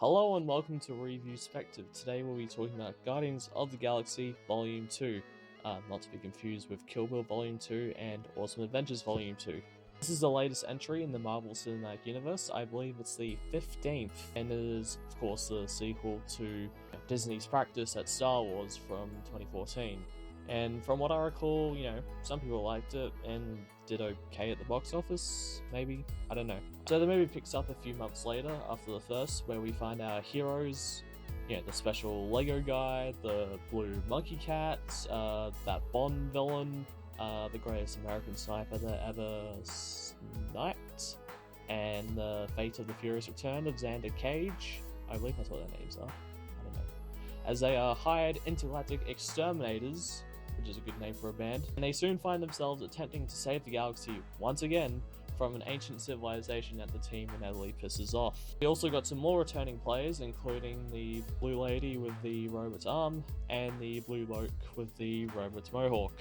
Hello and welcome to Review-SPECTIVE. Today we'll be talking about Guardians of the Galaxy Vol.2, not to be confused with Kill Bill Vol.2 and Awesome Adventures Vol.2. This is the latest entry in the Marvel Cinematic Universe. I believe it's the 15th, and it is, of course, the sequel to Disney's practice at Star Wars from 2014. And from what I recall, some people liked it and did okay at the box office, maybe? I don't know. So the movie picks up a few months later after the first, where we find our heroes, the special Lego guy, the blue monkey cat, that Bond villain, the greatest American sniper that ever sniped, and the Fate of the Furious Return of Xander Cage. I believe that's what their names are. I don't know. As they are hired intergalactic exterminators, which is a good name for a band, and they soon find themselves attempting to save the galaxy once again from an ancient civilization that the team inevitably pisses off. We also got some more returning players, including the blue lady with the robot's arm, and the blue bloke with the robot's mohawk.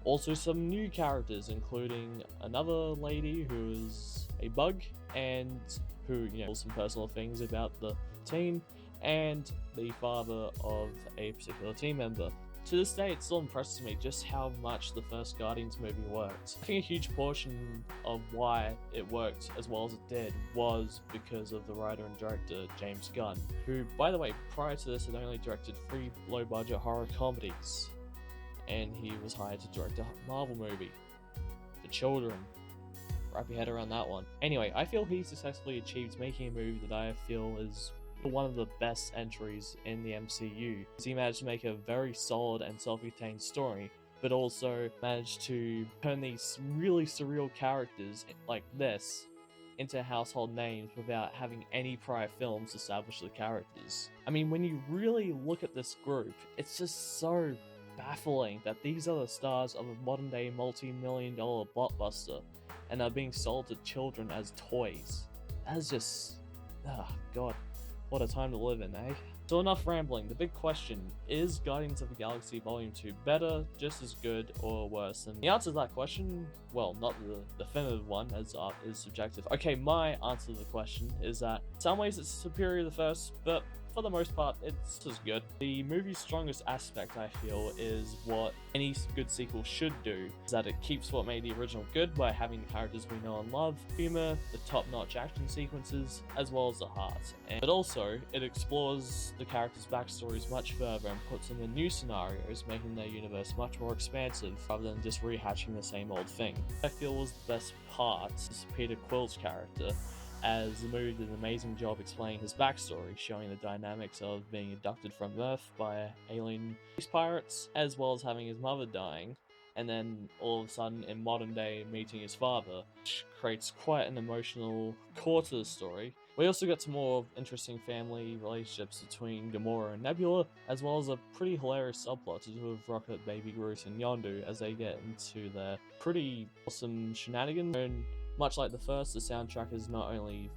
Also some new characters, including another lady who is a bug, and who, some personal things about the team, and the father of a particular team member. To this day, it still impresses me just how much the first Guardians movie worked. I think a huge portion of why it worked as well as it did was because of the writer and director James Gunn, who, by the way, prior to this had only directed 3 low-budget horror comedies, and he was hired to direct a Marvel movie for children. Wrap your head around that one. Anyway, I feel he successfully achieved making a movie that I feel is one of the best entries in the MCU. He managed to make a very solid and self-contained story, but also managed to turn these really surreal characters like this into household names without having any prior films establish the characters. I mean, when you really look at this group, it's just so baffling that these are the stars of a modern-day multi-million-dollar blockbuster and are being sold to children as toys. That is just... God. What a time to live in, eh? So enough rambling. The big question, is Guardians of the Galaxy Vol. 2 better, just as good, or worse? And the answer to that question, well, not the definitive one, as art is subjective. Okay, my answer to the question is that in some ways it's superior to the first, but for the most part, it's as good. The movie's strongest aspect, I feel, is what any good sequel should do, is that it keeps what made the original good by having the characters we know and love, humor, the top-notch action sequences, as well as the heart. But also, it explores the characters' backstories much further and puts them in new scenarios, making their universe much more expansive rather than just rehashing the same old thing. I feel was the best part is Peter Quill's character, as the movie did an amazing job explaining his backstory, showing the dynamics of being abducted from Earth by alien space pirates, as well as having his mother dying, and then all of a sudden in modern day meeting his father, which creates quite an emotional core to the story. We also got some more interesting family relationships between Gamora and Nebula, as well as a pretty hilarious subplot to do with Rocket, Baby Groot, and Yondu as they get into their pretty awesome shenanigans. And much like the first, the soundtrack is not only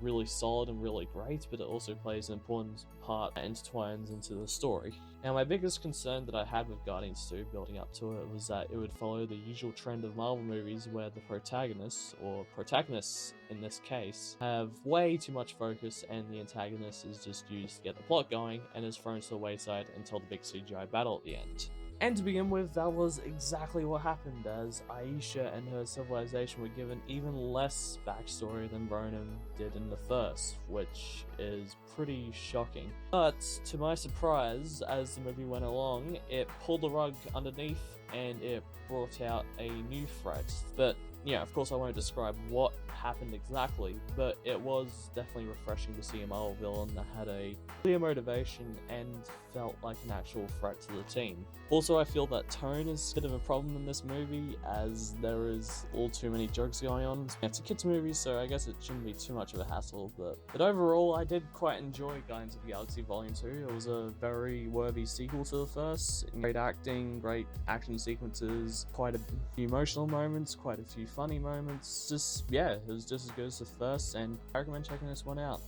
really solid and really great, but it also plays an important part that intertwines into the story. Now, my biggest concern that I had with Guardians 2 building up to it was that it would follow the usual trend of Marvel movies where the protagonists, or protagonists in this case, have way too much focus and the antagonist is just used to get the plot going and is thrown to the wayside until the big CGI battle at the end. And to begin with, that was exactly what happened, as Aisha and her civilization were given even less backstory than Ronan did in the first, which is pretty shocking. But, to my surprise, as the movie went along, it pulled the rug underneath and it brought out a new threat. But, of course I won't describe what happened exactly, but it was definitely refreshing to see a Marvel villain that had a clear motivation and felt like an actual threat to the team. Also, I feel that tone is a bit of a problem in this movie, as there is all too many jokes going on. It's a kids movie, so I guess it shouldn't be too much of a hassle, but overall, I did quite enjoy Guardians of the Galaxy Vol. 2. It was a very worthy sequel to the first. Great acting, great action sequences, quite a few emotional moments, quite a few funny moments. It was just as good as the first, and I recommend checking this one out.